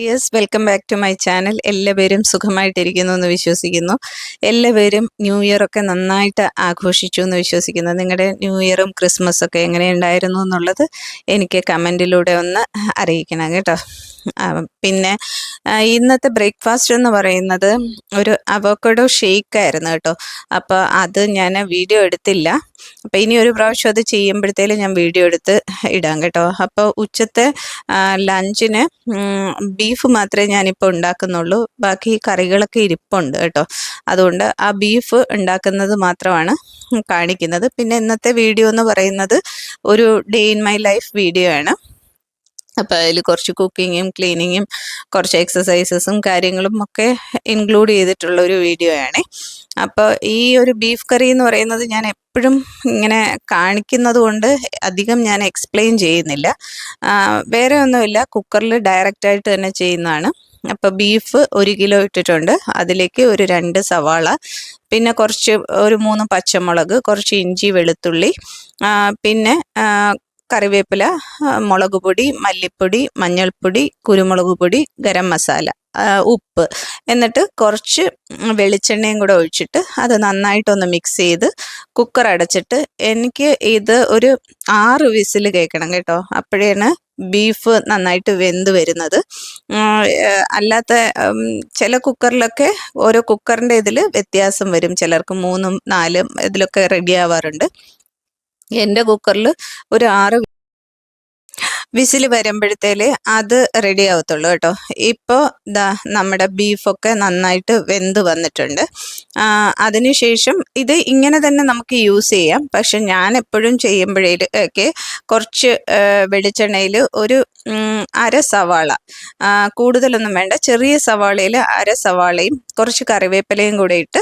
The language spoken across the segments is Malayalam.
Yes, welcome back to my channel. എല്ലാവരും സുഖമായിട്ടിരിക്കുന്നു എന്ന് വിശ്വസിക്കുന്നു. എല്ലാവരും ന്യൂ ഇയർ ഒക്കെ നന്നായിട്ട് ആഘോഷിച്ചു എന്ന് വിശ്വസിക്കുന്നു. നിങ്ങളുടെ ന്യൂ ഇയറും ക്രിസ്മസ് ഒക്കെ എങ്ങനെയുണ്ടായിരുന്നു എന്നുള്ളത് എനിക്ക് കമൻറ്റിലൂടെ ഒന്ന് അറിയിക്കണം കേട്ടോ. പിന്നെ ഇന്നത്തെ ബ്രേക്ക്ഫാസ്റ്റ് എന്ന് പറയുന്നത് ഒരു അവോക്കഡോ ഷേക്ക് ആയിരുന്നു കേട്ടോ. അപ്പോൾ അത് ഞാൻ വീഡിയോ എടുത്തില്ല. അപ്പോൾ ഇനി ഒരു പ്രാവശ്യം അത് ചെയ്യുമ്പോഴത്തേലും ഞാൻ വീഡിയോ എടുത്ത് ഇടാം കേട്ടോ. അപ്പോൾ ഉച്ചത്തെ ലഞ്ചിന് ബീഫ് മാത്രമേ ഞാനിപ്പോൾ ഉണ്ടാക്കുന്നുള്ളൂ. ബാക്കി കറികളൊക്കെ ഇരിപ്പുണ്ട് കേട്ടോ. അതുകൊണ്ട് ആ ബീഫ് ഉണ്ടാക്കുന്നത് മാത്രമാണ് കാണിക്കുന്നത്. പിന്നെ ഇന്നത്തെ വീഡിയോ എന്ന് പറയുന്നത് ഒരു day in my life video ആണ്. അപ്പോൾ അതിൽ കുറച്ച് കുക്കിങ്ങും ക്ലീനിങ്ങും കുറച്ച് എക്സസൈസസും കാര്യങ്ങളും ഒക്കെ ഇൻക്ലൂഡ് ചെയ്തിട്ടുള്ള ഒരു വീഡിയോ ആണ്. അപ്പോൾ ഈ ഒരു ബീഫ് കറി എന്ന് പറയുന്നത് ഞാൻ എപ്പോഴും ഇങ്ങനെ കാണിക്കുന്നത് കൊണ്ട് അധികം ഞാൻ എക്സ്പ്ലെയിൻ ചെയ്യുന്നില്ല. വേറെ ഒന്നുമില്ല, കുക്കറിൽ ഡയറക്റ്റായിട്ട് തന്നെ ചെയ്യുന്നതാണ്. അപ്പോൾ ബീഫ് 1 കിലോ ഇട്ടിട്ടുണ്ട്. അതിലേക്ക് ഒരു 2 സവാള, പിന്നെ കുറച്ച് ഒരു 3 പച്ചമുളക്, കുറച്ച് ഇഞ്ചി വെളുത്തുള്ളി, പിന്നെ കറിവേപ്പില, മുളക് പൊടി, മല്ലിപ്പൊടി, മഞ്ഞൾപ്പൊടി, കുരുമുളക് പൊടി, ഗരം മസാല, ഉപ്പ്, എന്നിട്ട് കുറച്ച് വെളിച്ചെണ്ണയും കൂടെ ഒഴിച്ചിട്ട് അത് നന്നായിട്ടൊന്ന് മിക്സ് ചെയ്ത് കുക്കർ അടച്ചിട്ട് എനിക്ക് ഇത് ഒരു 6 വിസിൽ കേൾക്കണം കേട്ടോ. അപ്പോഴാണ് ബീഫ് നന്നായിട്ട് വെന്ത് വരുന്നത്. അല്ലാത്ത ചില കുക്കറിലൊക്കെ ഓരോ കുക്കറിൻ്റെ ഇതിൽ വ്യത്യാസം വരും. ചിലർക്ക് 3ഉം 4ഉം ഇതിലൊക്കെ റെഡി ആവാറുണ്ട്. എൻ്റെ കുക്കറിൽ ഒരു 6 വിസിൽ വരുമ്പോഴത്തേലേ അത് റെഡി ആവത്തുള്ളൂ കേട്ടോ. ഇപ്പോൾ നമ്മുടെ ബീഫൊക്കെ നന്നായിട്ട് വെന്ത് വന്നിട്ടുണ്ട്. അതിനുശേഷം ഇത് ഇങ്ങനെ തന്നെ നമുക്ക് യൂസ് ചെയ്യാം. പക്ഷെ ഞാൻ എപ്പോഴും ചെയ്യുമ്പോഴേക്ക് കുറച്ച് വെളിച്ചെണ്ണയിൽ ഒരു 1/2 സവാള, കൂടുതലൊന്നും വേണ്ട, ചെറിയ സവാളയിൽ 1/2 സവാളയും കുറച്ച് കറിവേപ്പിലയും കൂടെ ഇട്ട്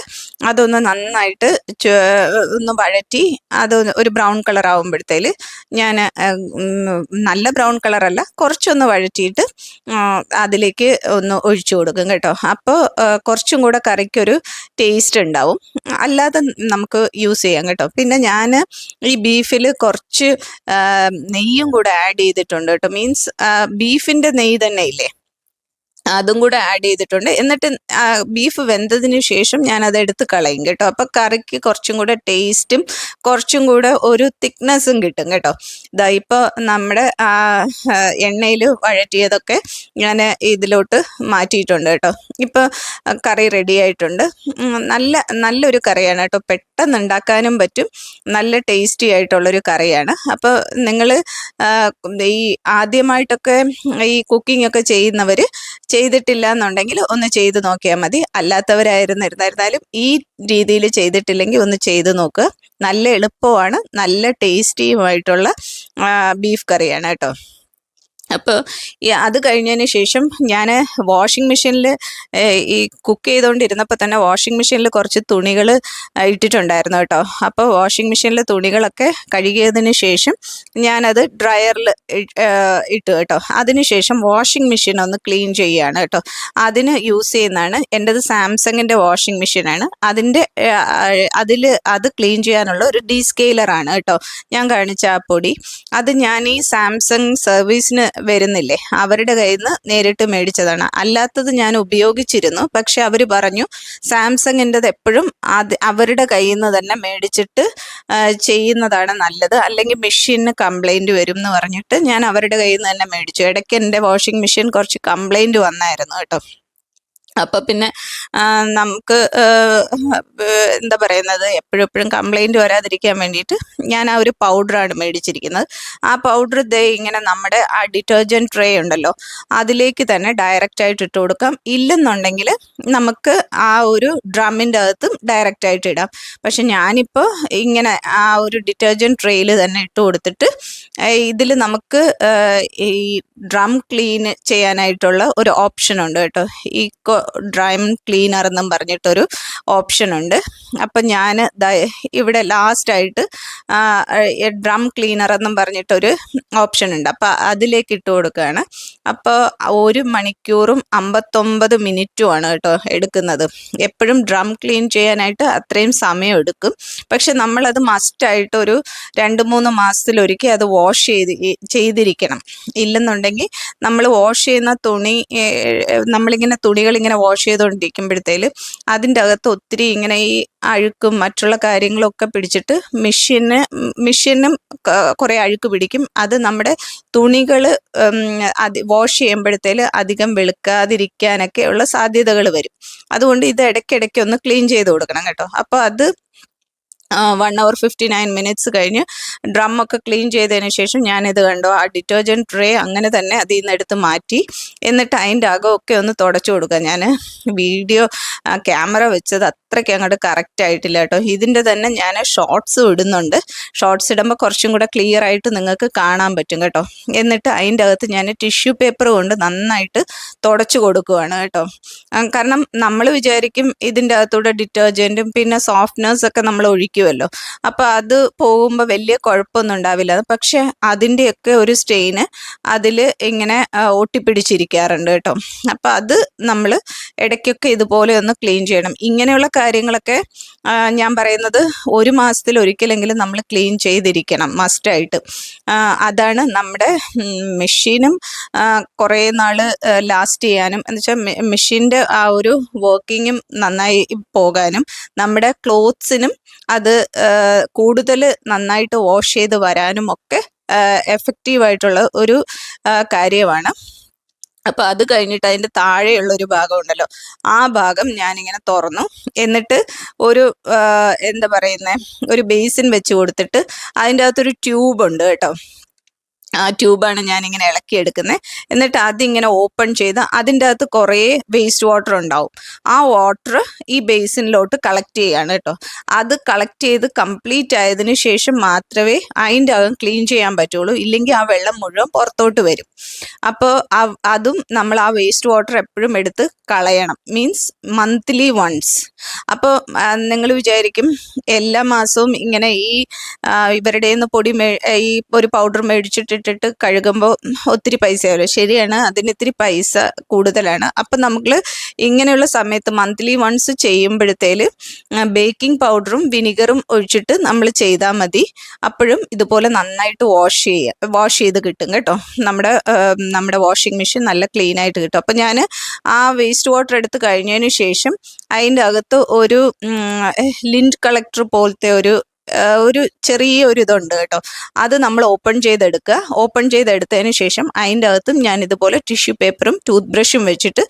അതൊന്ന് നന്നായിട്ട് ഒന്ന് വഴറ്റി അത് ഒരു ബ്രൗൺ കളർ ആകുമ്പോഴത്തേല് ഞാൻ നല്ല ബ്രൗൺ കളറല്ല, കുറച്ചൊന്ന് വഴറ്റിയിട്ട് അതിലേക്ക് ഒന്ന് ഒഴിച്ചു കൊടുക്കും കേട്ടോ. അപ്പോൾ കുറച്ചും കൂടെ കറിക്കൊരു ടേസ്റ്റ് ഉണ്ടാവും. അല്ലാതെ നമുക്ക് യൂസ് ചെയ്യാം കേട്ടോ. പിന്നെ ഞാൻ ഈ ബീഫിൽ കുറച്ച് നെയ്യും കൂടെ ആഡ് ചെയ്തിട്ടുണ്ട് കേട്ടോ. മീൻസ് ബീഫിൻ്റെ നെയ്യ് തന്നെ ഇല്ലേ, അതും കൂടെ ആഡ് ചെയ്തിട്ടുണ്ട്. എന്നിട്ട് ബീഫ് വെന്തതിന് ശേഷം ഞാനത് എടുത്ത് കളയും കേട്ടോ. അപ്പോൾ കറിക്ക് കുറച്ചും കൂടെ ടേസ്റ്റും കുറച്ചും കൂടെ ഒരു തിക്നെസ്സും കിട്ടും കേട്ടോ. ഇതാ ഇപ്പോൾ നമ്മുടെ എണ്ണയിൽ വഴറ്റിയതൊക്കെ ഞാൻ ഇതിലോട്ട് മാറ്റിയിട്ടുണ്ട് കേട്ടോ. ഇപ്പോൾ കറി റെഡി ആയിട്ടുണ്ട്. നല്ലൊരു കറിയാണ് കേട്ടോ. പെട്ടെന്ന് ഉണ്ടാക്കാനും പറ്റും. നല്ല ടേസ്റ്റി ആയിട്ടുള്ളൊരു കറിയാണ്. അപ്പോൾ നിങ്ങൾ ഈ ആദ്യമായിട്ടൊക്കെ ഈ കുക്കിംഗ് ഒക്കെ ചെയ്യുന്നവർ ചെയ്തിട്ടില്ല എന്നുണ്ടെങ്കിൽ ഒന്ന് ചെയ്ത് നോക്കിയാൽ മതി. അല്ലാത്തവരായിരുന്നിരുന്നാലും ഈ രീതിയിൽ ചെയ്തിട്ടില്ലെങ്കിൽ ഒന്ന് ചെയ്ത് നോക്കുക. നല്ല എളുപ്പമാണ്, നല്ല ടേസ്റ്റിയുമായിട്ടുള്ള ബീഫ് കറിയാണ് കേട്ടോ. അപ്പോൾ അത് കഴിഞ്ഞതിന് ശേഷം ഞാൻ വാഷിംഗ് മെഷീനിൽ ഈ കുക്ക് ചെയ്തുകൊണ്ടിരുന്നപ്പോൾ തന്നെ വാഷിംഗ് മെഷീനിൽ കുറച്ച് തുണികൾ ഇട്ടിട്ടുണ്ടായിരുന്നു കേട്ടോ. അപ്പോൾ വാഷിംഗ് മെഷീനിൽ തുണികളൊക്കെ കഴുകിയതിന് ശേഷം ഞാനത് ഡ്രയറിൽ ഇട്ടു കേട്ടോ. അതിനുശേഷം വാഷിംഗ് മെഷീൻ ഒന്ന് ക്ലീൻ ചെയ്യുകയാണ് കേട്ടോ. അതിന് യൂസ് ചെയ്യുന്നതാണ്, എൻ്റെത് സാംസങ്ങിൻ്റെ വാഷിംഗ് മെഷീനാണ്. അത് ക്ലീൻ ചെയ്യാനുള്ള ഒരു ഡീസ്കെയിലറാണ് കേട്ടോ ഞാൻ കാണിച്ച ആ പൊടി. അത് ഞാൻ ഈ സാംസങ് സർവീസിന് വരുന്നില്ലേ, അവരുടെ കയ്യിൽ നിന്ന് നേരിട്ട് മേടിച്ചതാണ്. അല്ലാത്തത് ഞാൻ ഉപയോഗിച്ചിരുന്നു. പക്ഷെ അവർ പറഞ്ഞു സാംസങ്ങിൻ്റെത് എപ്പോഴും അവരുടെ കയ്യിൽ നിന്ന് തന്നെ മേടിച്ചിട്ട് ചെയ്യുന്നതാണ് നല്ലത്, അല്ലെങ്കിൽ മെഷീനിന് കംപ്ലൈൻറ്റ് വരും എന്ന് പറഞ്ഞിട്ട് ഞാൻ അവരുടെ കയ്യിൽ നിന്ന് തന്നെ മേടിച്ചു. ഇടയ്ക്ക് എൻ്റെ വാഷിംഗ് മെഷീൻ കുറച്ച് കംപ്ലൈൻറ്റ് വന്നായിരുന്നു കേട്ടോ. അപ്പോൾ പിന്നെ നമുക്ക് എന്താ പറയുന്നത്, എപ്പോഴും കംപ്ലൈൻറ്റ് വരാതിരിക്കാൻ വേണ്ടിയിട്ട് ഞാൻ ആ ഒരു പൗഡറാണ് മേടിച്ചിരിക്കുന്നത്. ആ പൗഡർ ഇങ്ങനെ നമ്മുടെ ആ ഡിറ്റർജൻറ്റ് ട്രേ ഉണ്ടല്ലോ, അതിലേക്ക് തന്നെ ഡയറക്റ്റായിട്ട് ഇട്ട് കൊടുക്കാം. ഇല്ലെന്നുണ്ടെങ്കിൽ നമുക്ക് ആ ഒരു ഡ്രമ്മിൻ്റെ അകത്തും ഡയറക്റ്റായിട്ട് ഇടാം. പക്ഷെ ഞാനിപ്പോൾ ഇങ്ങനെ ആ ഒരു ഡിറ്റർജൻറ്റ് ട്രേയിൽ തന്നെ ഇട്ട് കൊടുത്തിട്ട് ഇതിൽ നമുക്ക് ഈ ഡ്രം ക്ലീൻ ചെയ്യാനായിട്ടുള്ള ഒരു ഓപ്ഷൻ ഉണ്ട് കേട്ടോ. ഈ ഡ്രം ക്ലീനർ എന്നും പറഞ്ഞിട്ടൊരു ഓപ്ഷൻ ഉണ്ട്. അപ്പം ഞാൻ ഇവിടെ ലാസ്റ്റായിട്ട് ഡ്രം ക്ലീനർ എന്നും പറഞ്ഞിട്ടൊരു ഓപ്ഷൻ ഉണ്ട്. അപ്പം അതിലേക്ക് ഇട്ട് കൊടുക്കുകയാണ്. അപ്പോൾ 1 മണിക്കൂറും 59 മിനിറ്റുമാണ് കേട്ടോ എടുക്കുന്നത്. എപ്പോഴും ഡ്രം ക്ലീൻ ചെയ്യാനായിട്ട് അത്രയും സമയം എടുക്കും. പക്ഷെ നമ്മളത് മസ്റ്റായിട്ട് ഒരു 2-3 മാസത്തിലൊരിക്കൽ അത് വാഷ് ചെയ്തിരിക്കണം. ഇല്ലെന്നുണ്ടെങ്കിൽ നമ്മൾ വാഷ് ചെയ്യുന്ന തുണി, നമ്മളിങ്ങനെ തുണികളിങ്ങനെ വാഷ് ചെയ്തുകൊണ്ടിരിക്കുമ്പോഴത്തേൽ അതിൻ്റെ അകത്ത് ഒത്തിരി ഇങ്ങനെ ഈ അഴുക്കും മറ്റുള്ള കാര്യങ്ങളൊക്കെ പിടിച്ചിട്ട് മെഷീനും കുറേ അഴുക്ക് പിടിക്കും. അത് നമ്മുടെ തുണികൾ വാഷ് ചെയ്യുമ്പോഴത്തേൽ അധികം വെളുക്കാതിരിക്കാനൊക്കെ ഉള്ള സാധ്യതകൾ വരും. അതുകൊണ്ട് ഇത് ഇടയ്ക്കിടയ്ക്ക് ഒന്ന് ക്ലീൻ ചെയ്ത് കൊടുക്കണം കേട്ടോ. അപ്പോൾ അത് 1 hour 59 minutes കഴിഞ്ഞ് ഡ്രമ്മൊക്കെ ക്ലീൻ ചെയ്തതിന് ശേഷം ഞാനിത് കണ്ടോ, ആ ഡിറ്റർജൻറ്റ് ട്രേ അങ്ങനെ തന്നെ അതിൽ നിന്ന് എടുത്ത് മാറ്റി. എന്നിട്ട് അതിൻ്റെ അകമൊക്കെ ഒന്ന് തുടച്ചു കൊടുക്കുക. ഞാൻ വീഡിയോ ക്യാമറ വെച്ചത് അത്രയ്ക്ക് അങ്ങോട്ട് കറക്റ്റ് ആയിട്ടില്ല കേട്ടോ. ഇതിൻ്റെ തന്നെ ഞാൻ ഷോർട്സും ഇടുന്നുണ്ട്. ഷോർട്സ് ഇടുമ്പോൾ കുറച്ചും കൂടെ ക്ലിയർ ആയിട്ട് നിങ്ങൾക്ക് കാണാൻ പറ്റും കേട്ടോ. എന്നിട്ട് അതിൻ്റെ അകത്ത് ഞാൻ ടിഷ്യൂ പേപ്പർ കൊണ്ട് നന്നായിട്ട് തുടച്ചു കൊടുക്കുകയാണ് കേട്ടോ. കാരണം നമ്മൾ വിചാരിക്കും ഇതിൻ്റെ അകത്തൂടെ ഡിറ്റർജൻറ്റും പിന്നെ സോഫ്റ്റ്നേഴ്സൊക്കെ നമ്മൾ ഒഴിക്കുമല്ലോ, അപ്പോൾ അത് പോകുമ്പോൾ വലിയ കുഴപ്പമൊന്നും ഉണ്ടാവില്ല. പക്ഷെ അതിൻ്റെയൊക്കെ ഒരു സ്റ്റെയിന് അതിൽ ഇങ്ങനെ ഒട്ടിപ്പിടിച്ചിരിക്കാറുണ്ട് കേട്ടോ. അപ്പോൾ അത് നമ്മൾ ഇടയ്ക്കൊക്കെ ഇതുപോലെ ഒന്ന് ക്ലീൻ ചെയ്യണം. ഇങ്ങനെയുള്ള കാര്യങ്ങളൊക്കെ ഞാൻ പറയുന്നത് 1 മാസത്തിലൊരിക്കലെങ്കിലും നമ്മൾ ക്ലീൻ ചെയ്തിരിക്കണം മസ്റ്റായിട്ട്. അതാണ് നമ്മുടെ മെഷീനും കുറേ നാൾ ലാസ്റ്റ് ചെയ്യാനും, എന്ന് വെച്ചാൽ മെഷീൻ്റെ ആ ഒരു വർക്കിങ്ങും നന്നായി പോകാനും നമ്മുടെ ക്ലോത്ത്സിനും അത് കൂടുതൽ നന്നായിട്ട് വാഷ് ചെയ്ത് വരാനും ഒക്കെ എഫക്റ്റീവായിട്ടുള്ള ഒരു കാര്യമാണ്. അപ്പോൾ അത് കഴിഞ്ഞിട്ട് അതിൻ്റെ താഴെയുള്ളൊരു ഭാഗം ഉണ്ടല്ലോ, ആ ഭാഗം ഞാനിങ്ങനെ തുറന്നു. എന്നിട്ട് ഒരു എന്താ പറയുന്നത്, ഒരു ബേസിൻ വെച്ച് കൊടുത്തിട്ട് അതിൻ്റെ അകത്തൊരു ട്യൂബുണ്ട് കേട്ടോ. ആ ട്യൂബാണ് ഞാനിങ്ങനെ ഇളക്കിയെടുക്കുന്നത്. എന്നിട്ട് അതിങ്ങനെ ഓപ്പൺ ചെയ്ത് അതിൻ്റെ അകത്ത് കുറേ വേസ്റ്റ് വാട്ടർ ഉണ്ടാവും. ആ വാട്ടർ ഈ ബേസിനിലോട്ട് കളക്ട് ചെയ്യാണ് കേട്ടോ. അത് കളക്ട് ചെയ്ത് കംപ്ലീറ്റ് ആയതിനു ശേഷം മാത്രമേ അതിൻ്റെ അകം ക്ലീൻ ചെയ്യാൻ പറ്റുള്ളൂ. ഇല്ലെങ്കിൽ ആ വെള്ളം മുഴുവൻ പുറത്തോട്ട് വരും. അപ്പോൾ അതും നമ്മൾ ആ വേസ്റ്റ് വാട്ടർ എപ്പോഴും എടുത്ത് കളയണം. Means monthly once. അപ്പോൾ നിങ്ങൾ വിചാരിക്കും എല്ലാ മാസവും ഇങ്ങനെ ഈ ഇവരുടെ നിന്ന് ഈ ഒരു പൗഡർ മേടിച്ചിട്ടിട്ട് കഴുകുമ്പോൾ ഒത്തിരി പൈസയാവല്ലോ. ശരിയാണ്, അതിന് ഇത്തിരി പൈസ കൂടുതലാണ്. അപ്പം നമ്മൾ ഇങ്ങനെയുള്ള സമയത്ത് മന്ത്ലി വൺസ് ചെയ്യുമ്പോഴത്തേൽ ബേക്കിംഗ് പൗഡറും വിനിഗറും ഒഴിച്ചിട്ട് നമ്മൾ ചെയ്താൽ മതി. അപ്പോഴും ഇതുപോലെ നന്നായിട്ട് വാഷ് ചെയ്ത് കിട്ടും കേട്ടോ. നമ്മുടെ വാഷിംഗ് മെഷീൻ നല്ല ക്ലീൻ ആയിട്ട് കിട്ടും. അപ്പം ഞാൻ ആ വേസ്റ്റ് വാട്ടർ എടുത്ത് കഴിഞ്ഞതിന് ശേഷം അതിൻ്റെ അകത്ത് ഒരു ലിൻഡ് കളക്ടർ പോലത്തെ ഒരു ചെറിയൊരു ഇതുണ്ട് കേട്ടോ. അത് നമ്മൾ ഓപ്പൺ ചെയ്തെടുത്തതിന് ശേഷം അതിൻ്റെ അകത്തും ഞാൻ ഇതുപോലെ ടിഷ്യൂ പേപ്പറും ടൂത്ത് ബ്രഷും വെച്ചിട്ട്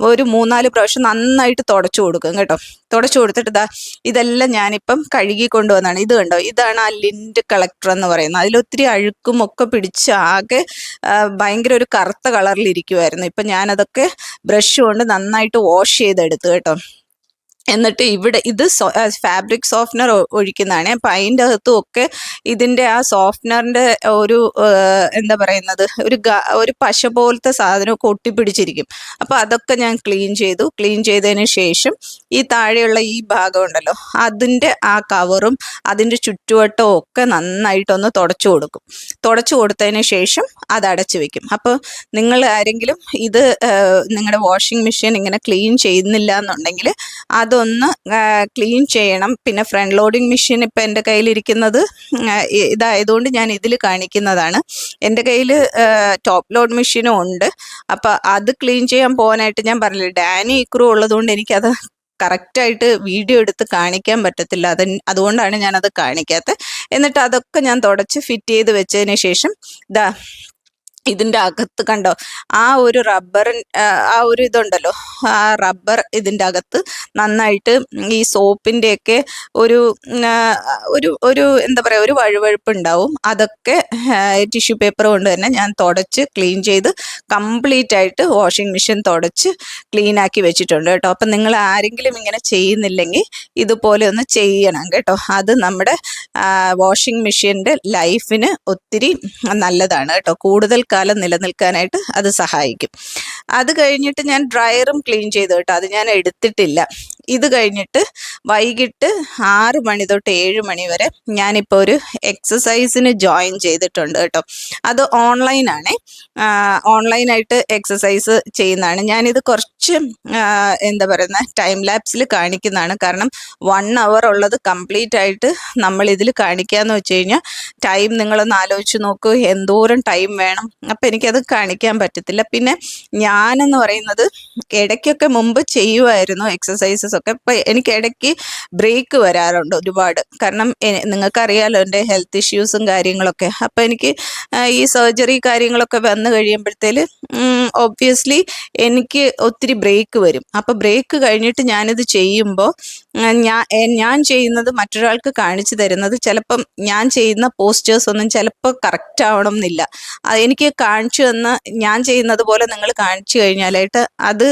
ഒരു 3-4 പ്രാവശ്യം നന്നായിട്ട് തുടച്ചു കൊടുക്കും കേട്ടോ. തുടച്ചു കൊടുത്തിട്ട് ഇതെല്ലാം ഞാനിപ്പം കഴുകി കൊണ്ടുവന്നാണ്. ഇത് കണ്ടോ, ഇതാണ് ആ ലിൻഡ് കളക്ടർ എന്ന് പറയുന്നത്. അതിലൊത്തിരി അഴുക്കും ഒക്കെ പിടിച്ച് ആകെ ഭയങ്കര ഒരു കറുത്ത കളറിലിരിക്കുമായിരുന്നു. ഇപ്പം ഞാനതൊക്കെ ബ്രഷ് കൊണ്ട് നന്നായിട്ട് വാഷ് ചെയ്തെടുത്തു കേട്ടോ. എന്നിട്ട് ഇത് ഫാബ്രിക് സോഫ്റ്റ്നർ ഒഴിക്കുന്നതാണ്. അപ്പം അതിൻ്റെ അകത്തും ഒക്കെ ഇതിൻ്റെ ആ സോഫ്റ്റ്നറിൻ്റെ ഒരു എന്താ പറയുന്നത്, ഒരു പശ പോലത്തെ സാധനമൊക്കെ ഒട്ടിപ്പിടിച്ചിരിക്കും. അപ്പോൾ അതൊക്കെ ഞാൻ ക്ലീൻ ചെയ്തതിന് ശേഷം ഈ താഴെയുള്ള ഈ ഭാഗം ഉണ്ടല്ലോ, അതിൻ്റെ ആ കവറും അതിൻ്റെ ചുറ്റുവട്ടവും ഒക്കെ നന്നായിട്ടൊന്ന് തുടച്ചു കൊടുത്തതിന് ശേഷം അത് അടച്ചു വെക്കും. അപ്പോൾ നിങ്ങൾ ആരെങ്കിലും ഇത് നിങ്ങളുടെ വാഷിംഗ് മെഷീൻ ഇങ്ങനെ ക്ലീൻ ചെയ്യുന്നില്ല എന്നുണ്ടെങ്കിൽ അതൊന്ന് ക്ലീൻ ചെയ്യണം. പിന്നെ ഫ്രണ്ട് ലോഡിങ് മെഷീൻ ഇപ്പം എൻ്റെ കയ്യിലിരിക്കുന്നത് ഇതായതുകൊണ്ട് ഞാൻ ഇതിൽ കാണിക്കുന്നതാണ്. എൻ്റെ കയ്യിൽ ടോപ്പ് ലോഡ് മെഷീനും ഉണ്ട്. അപ്പം അത് ക്ലീൻ ചെയ്യാൻ പോകാനായിട്ട് ഞാൻ പറഞ്ഞില്ല, ഡാനി ഇക്രു ഉള്ളതുകൊണ്ട് എനിക്കത് കറക്റ്റായിട്ട് വീഡിയോ എടുത്ത് കാണിക്കാൻ പറ്റത്തില്ല. അതുകൊണ്ടാണ് ഞാനത് കാണിക്കാത്തത്. എന്നിട്ട് അതൊക്കെ ഞാൻ തുടച്ച് ഫിറ്റ് ചെയ്ത് വെച്ചതിന് ശേഷം ഇതിൻ്റെ അകത്ത് കണ്ടോ, ആ ഒരു ആ ഒരു ഇതുണ്ടല്ലോ, ആ റബ്ബർ ഇതിൻ്റെ അകത്ത് നന്നായിട്ട് ഈ സോപ്പിൻ്റെയൊക്കെ ഒരു എന്താ പറയുക, ഒരു വഴുവഴുപ്പ് ഉണ്ടാവും. അതൊക്കെ ടിഷ്യൂ പേപ്പർ കൊണ്ട് തന്നെ ഞാൻ തുടച്ച് ക്ലീൻ ചെയ്ത് കംപ്ലീറ്റ് ആയിട്ട് വാഷിംഗ് മെഷീൻ തുടച്ച് ക്ലീൻ ആക്കി വെച്ചിട്ടുണ്ട് കേട്ടോ. അപ്പം നിങ്ങൾ ആരെങ്കിലും ഇങ്ങനെ ചെയ്യുന്നില്ലെങ്കിൽ ഇതുപോലെ ഒന്ന് ചെയ്യണം കേട്ടോ. അത് നമ്മുടെ വാഷിംഗ് മെഷീൻ്റെ ലൈഫിന് ഒത്തിരി നല്ലതാണ് കേട്ടോ. കൂടുതൽ കാലം നിലനിൽക്കാനായിട്ട് അത് സഹായിക്കും. അത് കഴിഞ്ഞിട്ട് ഞാൻ ഡ്രയറും ക്ലീൻ ചെയ്തു കേട്ടോ. അത് ഞാൻ എടുത്തിട്ടില്ല. ഇത് കഴിഞ്ഞിട്ട് വൈകിട്ട് 6 മണി തൊട്ട് 7 മണി വരെ ഞാനിപ്പോൾ ഒരു എക്സസൈസിന് ജോയിൻ ചെയ്തിട്ടുണ്ട് കേട്ടോ. അത് ഓൺലൈനാണ്, ഓൺലൈനായിട്ട് എക്സസൈസ് ചെയ്യുന്നതാണ്. ഞാനിത് കുറച്ച് എന്താ പറയുന്ന ടൈം ലാപ്സിൽ കാണിക്കുന്നതാണ്. കാരണം 1 hour ഉള്ളത് കംപ്ലീറ്റ് ആയിട്ട് നമ്മൾ ഇതിൽ കാണിക്കാന്ന് വെച്ച് കഴിഞ്ഞാൽ ടൈം നിങ്ങളൊന്ന് ആലോചിച്ച് നോക്കൂ, എന്തോരം ടൈം വേണം. അപ്പം എനിക്കത് കാണിക്കാൻ പറ്റത്തില്ല. പിന്നെ ഞാനെന്ന് പറയുന്നത് ഇടയ്ക്കൊക്കെ മുമ്പ് ചെയ്യുമായിരുന്നു എക്സസൈസസ് ഒക്കെ. ഇപ്പം എനിക്ക് ഇടയ്ക്ക് ബ്രേക്ക് വരാറുണ്ട് ഒരുപാട്. കാരണം നിങ്ങൾക്കറിയാലോ എൻ്റെ ഹെൽത്ത് ഇഷ്യൂസും കാര്യങ്ങളൊക്കെ. അപ്പം എനിക്ക് ഈ സർജറി കാര്യങ്ങളൊക്കെ വന്നു കഴിയുമ്പോഴത്തേൽ ഒബ്വിയസ്ലി എനിക്ക് ഒത്തിരി ബ്രേക്ക് വരും. അപ്പോൾ ബ്രേക്ക് കഴിഞ്ഞിട്ട് ഞാനിത് ചെയ്യുമ്പോൾ ഞാൻ ചെയ്യുന്നത് മറ്റൊരാൾക്ക് കാണിച്ചു തരുന്നത് ചിലപ്പം ഞാൻ ചെയ്യുന്ന പോസ്റ്റേഴ്സ് ഒന്നും ചിലപ്പോൾ കറക്റ്റ് ആവണം എന്നില്ല. എനിക്ക് കാണിച്ചു തന്ന ഞാൻ ചെയ്യുന്നത് പോലെ നിങ്ങൾ കാണിച്ചു കഴിഞ്ഞാലായിട്ട് അത്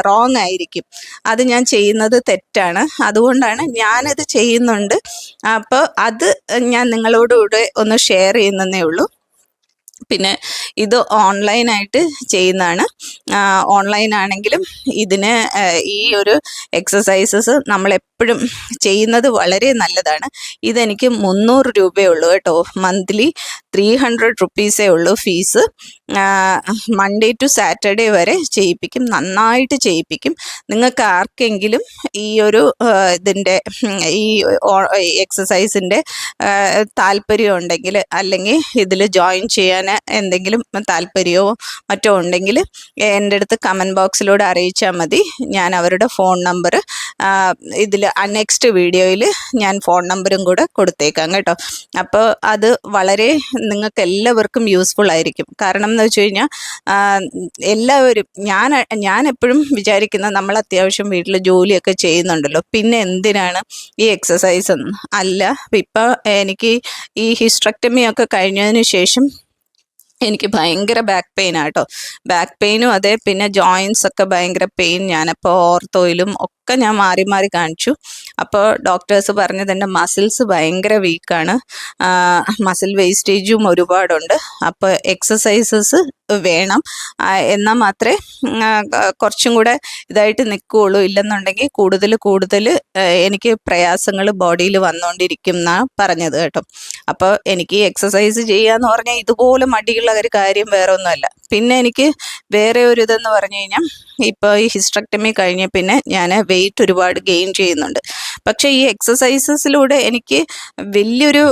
റോങ് ആയിരിക്കും. അത് ഞാൻ ചെയ്യുന്നത് തെറ്റാണ്. അതുകൊണ്ടാണ് ഞാനത് ചെയ്യുന്നുണ്ട്. അപ്പോൾ അത് ഞാൻ നിങ്ങളോടുകൂടെ ഒന്ന് ഷെയർ ചെയ്യുന്നതേ ഉള്ളൂ. പിന്നെ ഇത് ഓൺലൈനായിട്ട് ചെയ്യുന്നതാണ്. ഓൺലൈനാണെങ്കിലും ഇതിന് ഈ ഒരു എക്സസൈസസ് നമ്മളെപ്പോഴും ചെയ്യുന്നത് വളരെ നല്ലതാണ്. ഇതെനിക്ക് 300 രൂപയേ ഉള്ളൂ കേട്ടോ. മന്ത്ലി 300 റുപ്പീസേ ഉള്ളൂ ഫീസ്. മൺഡേ ടു സാറ്റർഡേ വരെ ചെയ്യിപ്പിക്കും, നന്നായിട്ട് ചെയ്യിപ്പിക്കും. നിങ്ങൾക്ക് ആർക്കെങ്കിലും ഈ ഒരു ഇതിൻ്റെ ഈ എക്സസൈസിൻ്റെ താല്പര്യം ഉണ്ടെങ്കിൽ, അല്ലെങ്കിൽ ഇതിൽ ജോയിൻ ചെയ്യാൻ എന്തെങ്കിലും താല്പര്യമോ മറ്റോ ഉണ്ടെങ്കിൽ എൻ്റെ അടുത്ത് കമൻറ്റ് ബോക്സിലൂടെ അറിയിച്ചാൽ മതി. ഞാൻ അവരുടെ ഫോൺ നമ്പർ ഇതിൽ നെക്സ്റ്റ് വീഡിയോയിൽ ഞാൻ ഫോൺ നമ്പറും കൂടെ കൊടുത്തേക്കാം കേട്ടോ. അപ്പോൾ അത് വളരെ നിങ്ങൾക്ക് എല്ലാവർക്കും യൂസ്ഫുൾ ആയിരിക്കും. കാരണം എന്ന് വെച്ച് കഴിഞ്ഞാൽ എല്ലാവരും ഞാൻ എപ്പോഴും വിചാരിക്കുന്ന നമ്മൾ അത്യാവശ്യം വീട്ടിൽ ജോലിയൊക്കെ ചെയ്യുന്നുണ്ടല്ലോ, പിന്നെ എന്തിനാണ് ഈ എക്സസൈസ് എന്ന്. അല്ല, ഇപ്പം എനിക്ക് ഈ ഹിസ്റ്ററക്ടമി ഒക്കെ കഴിഞ്ഞതിന് ശേഷം എനിക്ക് ഭയങ്കര ബാക്ക് പെയിൻ ആട്ടോ. ബാക്ക് പെയിനും അതെ, പിന്നെ ജോയിൻസ് ഒക്കെ ഭയങ്കര പെയിൻ. ഞാനപ്പോൾ ഓർത്തോയിലും ഒക്കെ ഞാൻ മാറി മാറി കാണിച്ചു. അപ്പോൾ ഡോക്ടേഴ്സ് പറഞ്ഞത് എൻ്റെ മസിൽസ് ഭയങ്കര വീക്കാണ്, മസിൽ വേസ്റ്റേജും ഒരുപാടുണ്ട്. അപ്പോൾ എക്സസൈസസ് വേണം, എന്നാൽ മാത്രമേ കുറച്ചും കൂടെ ഇതായിട്ട് നിൽക്കുകയുള്ളൂ. ഇല്ലെന്നുണ്ടെങ്കിൽ കൂടുതൽ എനിക്ക് പ്രയാസങ്ങൾ ബോഡിയിൽ വന്നുകൊണ്ടിരിക്കും എന്നാണ് പറഞ്ഞത് കേട്ടോ. അപ്പോൾ എനിക്ക് എക്സസൈസ് ചെയ്യാന്ന് പറഞ്ഞാൽ ഇതുപോലെ മടിയുള്ള ഒരു കാര്യം വേറെ ഒന്നുമല്ല. പിന്നെ എനിക്ക് വേറെ ഒരു ഇതെന്ന് പറഞ്ഞു കഴിഞ്ഞാൽ ഇപ്പോൾ ഈ ഹിസ്റ്ററക്ടമി കഴിഞ്ഞ പിന്നെ ഞാൻ വെയിറ്റ് ഒരുപാട് ഗെയിൻ ചെയ്യുന്നുണ്ട്. പക്ഷേ ഈ എക്സസൈസസിലൂടെ എനിക്ക് വലിയൊരു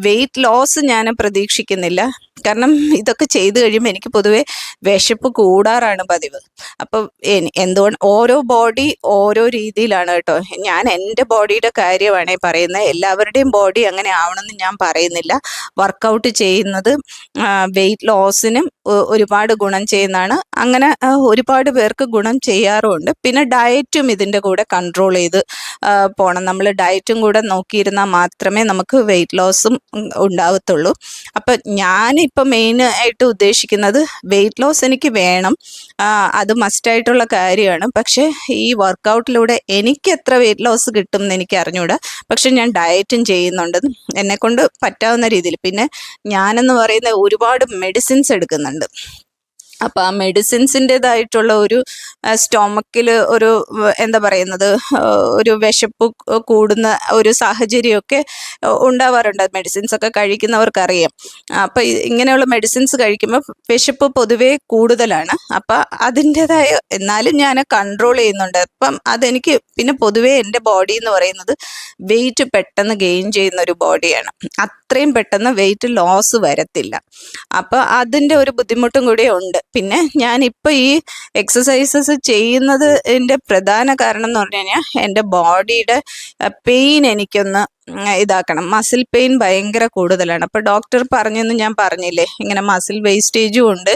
വെയിറ്റ് ലോസ് ഞാൻ പ്രതീക്ഷിക്കുന്നില്ല. കാരണം ഇതൊക്കെ ചെയ്ത് കഴിയുമ്പോൾ എനിക്ക് പൊതുവേ വിശപ്പ് കൂടാറാണ് പതിവ്. അപ്പം എന്തുകൊണ്ട് ഓരോ ബോഡി ഓരോ രീതിയിലാണ് കേട്ടോ. ഞാൻ എൻ്റെ ബോഡിയുടെ കാര്യമാണേ പറയുന്നത്. എല്ലാവരുടെയും ബോഡി അങ്ങനെ ആവണമെന്ന് ഞാൻ പറയുന്നില്ല. വർക്കൗട്ട് ചെയ്യുന്നത് വെയിറ്റ് ലോസിനും ഒരുപാട് ഗുണം ചെയ്യുന്നതാണ്. അങ്ങനെ ഒരുപാട് പേർക്ക് ഗുണം ചെയ്യാറുമുണ്ട്. പിന്നെ ഡയറ്റും ഇതിൻ്റെ കൂടെ കൺട്രോൾ ചെയ്ത് പോകണം. നമ്മൾ ഡയറ്റും കൂടെ നോക്കിയിരുന്നാൽ മാത്രമേ നമുക്ക് വെയിറ്റ് ലോസും ഉണ്ടാവത്തുള്ളൂ. അപ്പം ഞാനിപ്പോൾ മെയിനായിട്ട് ഉദ്ദേശിക്കുന്നത് വെയിറ്റ് ലോസ് എനിക്ക് വേണം, അത് മസ്റ്റായിട്ടുള്ള കാര്യമാണ്. പക്ഷേ ഈ വർക്കൗട്ടിലൂടെ എനിക്ക് എത്ര വെയിറ്റ് ലോസ് കിട്ടും എന്ന് എനിക്ക് അറിഞ്ഞൂടാ. പക്ഷെ ഞാൻ ഡയറ്റും ചെയ്യുന്നുണ്ട് എന്നെക്കൊണ്ട് പറ്റാവുന്ന രീതിയിൽ. പിന്നെ ഞാനെന്ന് പറയുന്ന ഒരുപാട് മെഡിസിൻസ് എടുക്കുന്നുണ്ട്. അപ്പോൾ ആ മെഡിസിൻസിൻ്റെതായിട്ടുള്ള ഒരു സ്റ്റൊമക്കിൽ ഒരു എന്താ പറയുന്നത്, ഒരു വിശപ്പ് കൂടുന്ന ഒരു സാഹചര്യമൊക്കെ ഉണ്ടാവാറുണ്ട്. മെഡിസിൻസ് ഒക്കെ കഴിക്കുന്നവർക്കറിയാം. അപ്പോൾ ഇങ്ങനെയുള്ള മെഡിസിൻസ് കഴിക്കുമ്പോൾ വിശപ്പ് പൊതുവേ കൂടുതലാണ്. അപ്പം അതിൻ്റെതായ എന്നാലും ഞാൻ കൺട്രോൾ ചെയ്യുന്നുണ്ട്. അപ്പം അതെനിക്ക് പിന്നെ പൊതുവേ എൻ്റെ ബോഡി എന്ന് പറയുന്നത് വെയിറ്റ് പെട്ടെന്ന് ഗെയിൻ ചെയ്യുന്ന ഒരു ബോഡിയാണ്. അത്രയും പെട്ടെന്ന് വെയിറ്റ് ലോസ് വരത്തില്ല. അപ്പോൾ അതിൻ്റെ ഒരു ബുദ്ധിമുട്ടും കൂടി ഉണ്ട്. പിന്നെ ഞാനിപ്പോൾ ഈ എക്സസൈസസ് ചെയ്യുന്നതിൻ്റെ പ്രധാന കാരണം എന്ന് പറഞ്ഞു കഴിഞ്ഞാൽ എൻ്റെ ബോഡിയുടെ പെയിൻ എനിക്കൊന്ന് ഇതാക്കണം. മസിൽ പെയിൻ ഭയങ്കര കൂടുതലാണ്. അപ്പോൾ ഡോക്ടർ പറഞ്ഞെന്ന് ഞാൻ പറഞ്ഞില്ലേ, ഇങ്ങനെ മസിൽ വേസ്റ്റേജും ഉണ്ട്,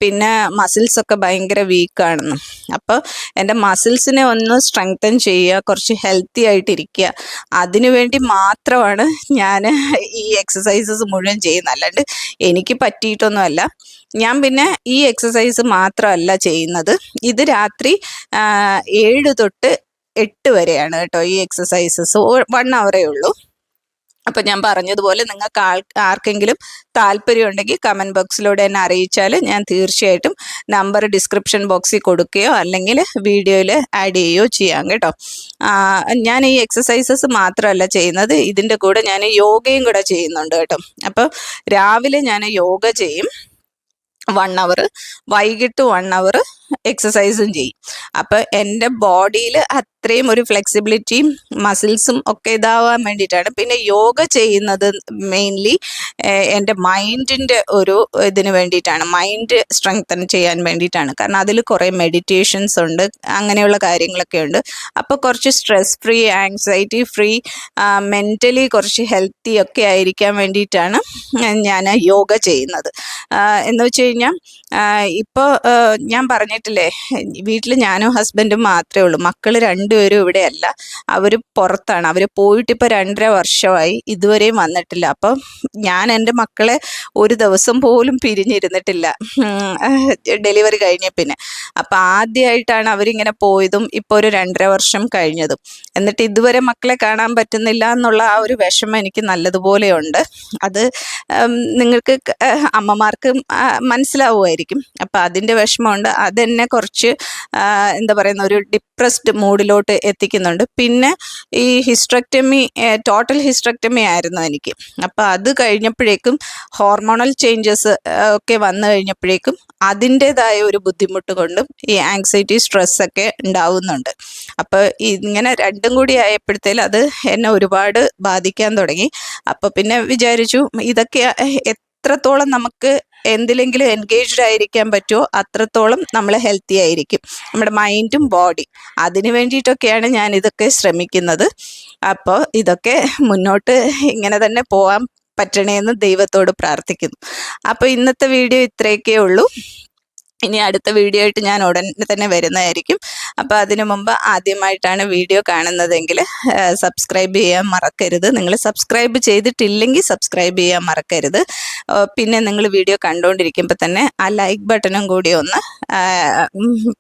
പിന്നെ മസിൽസൊക്കെ ഭയങ്കര വീക്കാണെന്ന്. അപ്പോൾ എൻ്റെ മസിൽസിനെ ഒന്ന് സ്ട്രെങ്തൻ ചെയ്യുക, കുറച്ച് ഹെൽത്തി ആയിട്ടിരിക്കുക, അതിനു വേണ്ടി മാത്രമാണ് ഞാൻ ഈ എക്സസൈസസ് മുഴുവൻ ചെയ്യുന്നത്. അല്ലാണ്ട് എനിക്ക് പറ്റിയിട്ടൊന്നുമല്ല. ഞാൻ പിന്നെ ഈ എക്സസൈസ് മാത്രമല്ല ചെയ്യുന്നത്, ഇത് രാത്രി 7 തൊട്ട് 8 വരെയാണ് കേട്ടോ ഈ എക്സസൈസസ്. 1 hourേ ഉള്ളൂ. അപ്പം ഞാൻ പറഞ്ഞതുപോലെ നിങ്ങൾക്ക് ആർക്കെങ്കിലും താല്പര്യമുണ്ടെങ്കിൽ കമൻറ്റ് ബോക്സിലൂടെ എന്നെ അറിയിച്ചാൽ ഞാൻ തീർച്ചയായിട്ടും നമ്പർ ഡിസ്ക്രിപ്ഷൻ ബോക്സിൽ കൊടുക്കുകയോ അല്ലെങ്കിൽ വീഡിയോയിൽ ആഡ് ചെയ്യുകയോ ചെയ്യാം കേട്ടോ. ഞാൻ ഈ എക്സസൈസസ് മാത്രമല്ല ചെയ്യുന്നത്, ഇതിൻ്റെ കൂടെ ഞാൻ യോഗയും കൂടെ ചെയ്യുന്നുണ്ട് കേട്ടോ. അപ്പോൾ രാവിലെ ഞാൻ യോഗ ചെയ്യും 1 hour, വൈകിട്ട് 1 hour എക്സസൈസും ചെയ്യും. അപ്പോൾ എൻ്റെ ബോഡിയിൽ അത്രയും ഒരു ഫ്ലെക്സിബിലിറ്റിയും മസിൽസും ഒക്കെ ഇതാവാൻ വേണ്ടിയിട്ടാണ്. പിന്നെ യോഗ ചെയ്യുന്നത് മെയിൻലി എൻ്റെ മൈൻഡിൻ്റെ ഒരു ഇതിന് വേണ്ടിയിട്ടാണ്, മൈൻഡ് സ്ട്രെങ്തൻ ചെയ്യാൻ വേണ്ടിയിട്ടാണ്. കാരണം അതിൽ കുറേ മെഡിറ്റേഷൻസ് ഉണ്ട്, അങ്ങനെയുള്ള കാര്യങ്ങളൊക്കെ ഉണ്ട്. അപ്പോൾ കുറച്ച് stress free, anxiety free, mentally കുറച്ച് ഹെൽത്തി ഒക്കെ ആയിരിക്കാൻ വേണ്ടിയിട്ടാണ് ഞാൻ യോഗ ചെയ്യുന്നത്. എന്ന് വെച്ച് കഴിഞ്ഞാൽ ഇപ്പോൾ ഞാൻ പറഞ്ഞിട്ടില്ലേ, വീട്ടിൽ ഞാനും ഹസ്ബൻഡും മാത്രമേ ഉള്ളൂ. മക്കൾ 2 പേരും ഇവിടെയല്ല, അവർ പുറത്താണ്. അവർ പോയിട്ട് ഇപ്പോൾ 2.5 വർഷമായി, ഇതുവരെയും വന്നിട്ടില്ല. അപ്പം ഞാൻ എൻ്റെ മക്കളെ ഒരു ദിവസം പോലും പിരിഞ്ഞിരുന്നിട്ടില്ല ഡെലിവറി കഴിഞ്ഞ പിന്നെ. അപ്പം ആദ്യമായിട്ടാണ് അവരിങ്ങനെ പോയതും ഇപ്പോൾ ഒരു 2.5 വർഷം കഴിഞ്ഞതും. എന്നിട്ട് ഇതുവരെ മക്കളെ കാണാൻ പറ്റുന്നില്ല എന്നുള്ള ആ ഒരു വിഷമം എനിക്ക് നല്ലതുപോലെ ഉണ്ട്. അത് നിങ്ങൾക്ക് അമ്മമാർക്ക് മനസ്സിലാവുമായിരിക്കും. അപ്പം അതിൻ്റെ വിഷമമുണ്ട്. അതെന്നെ കുറച്ച് എന്താ പറയുന്ന ഒരു ഡിപ്രസ്ഡ് മൂഡിലോട്ട് എത്തിക്കുന്നുണ്ട്. പിന്നെ ഈ ഹിസ്റ്ററക്ടമി, ടോട്ടൽ ഹിസ്റ്ററക്ടമി ആയിരുന്നു എനിക്ക്. അപ്പോൾ അത് കഴിഞ്ഞപ്പോഴേക്കും ഹോർമോണൽ ചേഞ്ചസ് ഒക്കെ വന്നു കഴിഞ്ഞപ്പോഴേക്കും അതിൻ്റേതായ ഒരു ബുദ്ധിമുട്ട് കൊണ്ടും ഈ ആങ്സൈറ്റി, സ്ട്രെസ്സൊക്കെ ഉണ്ടാവുന്നുണ്ട്. അപ്പോൾ ഇങ്ങനെ രണ്ടും കൂടി ആയപ്പോഴത്തേലും അത് എന്നെ ഒരുപാട് ബാധിക്കാൻ തുടങ്ങി. അപ്പോൾ പിന്നെ വിചാരിച്ചു, ഇതൊക്കെ എത്രത്തോളം നമുക്ക് എന്തിലെങ്കിലും എൻഗേജ്ഡ് ആയിരിക്കാൻ പറ്റുമോ അത്രത്തോളം നമ്മൾ ഹെൽത്തി ആയിരിക്കും, നമ്മുടെ മൈൻഡും ബോഡി. അതിന് വേണ്ടിയിട്ടൊക്കെയാണ് ഞാൻ ഇതൊക്കെ ശ്രമിക്കുന്നത്. അപ്പോൾ ഇതൊക്കെ മുന്നോട്ട് ഇങ്ങനെ തന്നെ പോകാൻ പറ്റണേന്ന് ദൈവത്തോട് പ്രാർത്ഥിക്കുന്നു. അപ്പോൾ ഇന്നത്തെ വീഡിയോ ഇത്രയൊക്കെ ഉള്ളൂ. ഇനി അടുത്ത വീഡിയോ ആയിട്ട് ഞാൻ ഉടൻ തന്നെ വരുന്നതായിരിക്കും. അപ്പോൾ അതിനു മുമ്പ് ആദ്യമായിട്ടാണ് വീഡിയോ കാണുന്നതെങ്കിൽ സബ്സ്ക്രൈബ് ചെയ്യാൻ മറക്കരുത്. നിങ്ങൾ സബ്സ്ക്രൈബ് ചെയ്തിട്ടില്ലെങ്കിൽ സബ്സ്ക്രൈബ് ചെയ്യാൻ മറക്കരുത്. പിന്നെ നിങ്ങൾ വീഡിയോ കണ്ടുകൊണ്ടിരിക്കുമ്പോൾ തന്നെ ആ ലൈക്ക് ബട്ടണും കൂടി ഒന്ന്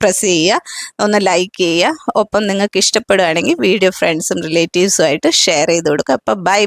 പ്രസ് ചെയ്യുക, ഒന്ന് ലൈക്ക് ചെയ്യുക. ഒപ്പം നിങ്ങൾക്ക് ഇഷ്ടപ്പെടുകയാണെങ്കിൽ വീഡിയോ ഫ്രണ്ട്സും റിലേറ്റീവ്സുമായിട്ട് ഷെയർ ചെയ്ത് കൊടുക്കുക. അപ്പോൾ ബൈ.